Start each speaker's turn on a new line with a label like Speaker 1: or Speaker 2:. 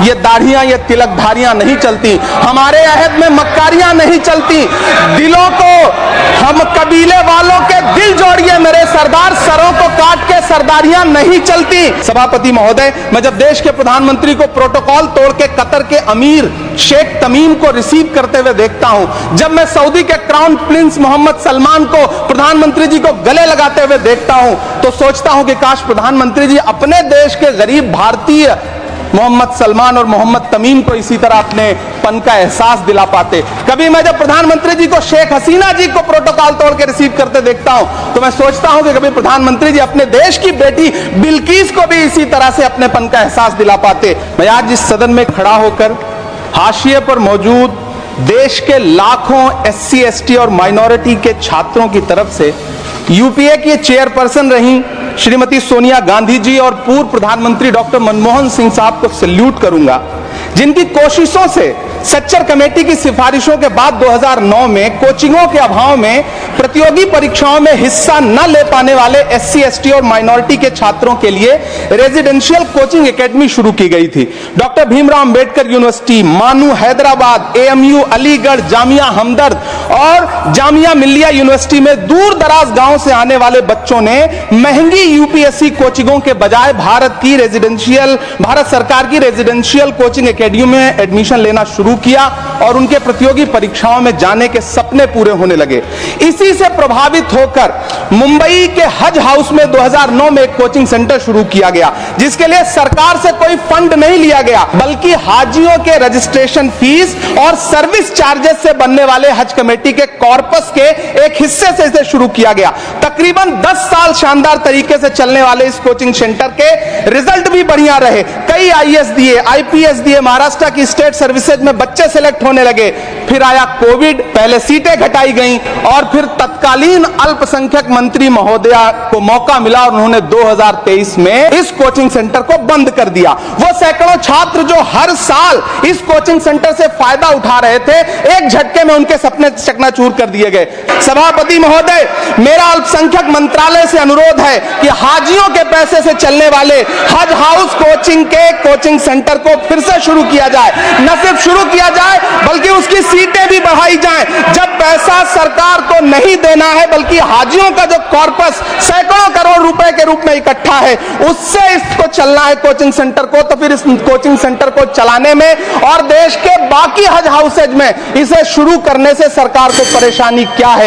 Speaker 1: ये दाढ़ियां, ये तिलकधारियां नहीं चलती, हमारे अहद में मक्कारियां नहीं चलती। दिलों को हम कबीले वालों के दिल जोड़िए मेरे सरदार, सरों को काट के सरदारियां नहीं चलती। सभापति महोदय, मैं जब देश के प्रधानमंत्री को प्रोटोकॉल तोड़ के कतर के अमीर शेख तमीम को रिसीव करते हुए देखता हूं, जब मैं सऊदी के क्राउन प्रिंस मोहम्मद सलमान को प्रधानमंत्री जी को गले लगाते हुए देखता हूं, तो सोचता हूं कि काश प्रधानमंत्री जी अपने देश के गरीब भारतीय मोहम्मद सलमान और मोहम्मद तमीम को इसी तरह अपने पन का एहसास दिला पाते। कभी मैं जब प्रधानमंत्री जी को शेख हसीना जी को प्रोटोकॉल तोड़ के रिसीव करते देखता हूं, तो मैं सोचता हूं कि कभी प्रधानमंत्री जी अपने देश की बेटी बिल्किस को भी इसी तरह से अपने पन का एहसास दिला पाते। मैं आज इस सदन में खड़ा होकर हाशिए पर मौजूद देश के लाखों SC ST और माइनॉरिटी के छात्रों की तरफ से यूपीए की चेयरपर्सन रही श्रीमती सोनिया गांधी जी और पूर्व प्रधानमंत्री डॉक्टर मनमोहन सिंह साहब को सैल्यूट करूंगा, जिनकी कोशिशों से सच्चर कमेटी की सिफारिशों के बाद 2009 में कोचिंगों के अभाव में प्रतियोगी परीक्षाओं में हिस्सा न ले पाने वाले SC ST और माइनॉरिटी के छात्रों के लिए रेजिडेंशियल कोचिंग एकेडमी शुरू की गई थी। डॉक्टर भीमराव अंबेडकर यूनिवर्सिटी, मानू हैदराबाद, AMU अलीगढ़, जामिया हमदर्द और जामिया मिल्लिया यूनिवर्सिटी में दूर दराज गांव से आने वाले बच्चों ने महंगी UPSC कोचिंगों के बजाय भारत सरकार की रेजिडेंशियल कोचिंग एकेडमी में एडमिशन लेना शुरू किया और उनके प्रतियोगी परीक्षाओं में जाने के सपने पूरे होने लगे। इसी से प्रभावित होकर मुंबई के हज हाउस में 2009 में एक कोचिंग सेंटर शुरू किया गया, जिसके लिए सरकार से कोई फंड नहीं लिया गया, बल्कि हाजियों के रजिस्ट्रेशन फीस और सर्विस चार्जेस से बनने वाले हज कमेटी के कॉर्पस के एक हिस्से से इसे शुरू किया गया। तकरीबन 10 साल शानदार तरीके से चलने वाले इस कोचिंग सेंटर के रिजल्ट भी बढ़िया रहे। कई IAS दिए, IPS दिए, महाराष्ट्र की स्टेट सर्विसेज में बच्चे सेलेक्ट होने लगे। फिर आया कोविड, पहले सीटें घटाई गईं और फिर तत्कालीन अल्पसंख्यक मंत्री महोदया को मौका मिला और उन्होंने 2023 में इस कोचिंग सेंटर को बंद कर दिया। वो सैकड़ों छात्र जो हर साल इस कोचिंग सेंटर से फायदा उठा रहे थे, एक झटके में उनके सपने चकनाचूर कर दिए गए। सभापति महोदय, मेरा अल्पसंख्यक मंत्रालय से अनुरोध है कि हाजियों के पैसे से चलने वाले हज हाउस कोचिंग के कोचिंग सेंटर को फिर से शुरू किया जाए। न सिर्फ शुरू किया जाए बल्कि उसकी सीटें भी बढ़ाई जाएं। जब पैसा सरकार को नहीं देना है बल्कि हाजियों का जो कॉर्पस सैकड़ों करोड़ रुपए के रूप में इकट्ठा है, उससे इसको चलना है कोचिंग सेंटर को, तो फिर इस कोचिंग सेंटर को चलाने में और देश के बाकी हज हाउसेज में इसे शुरू करने से सरकार को परेशानी क्या है?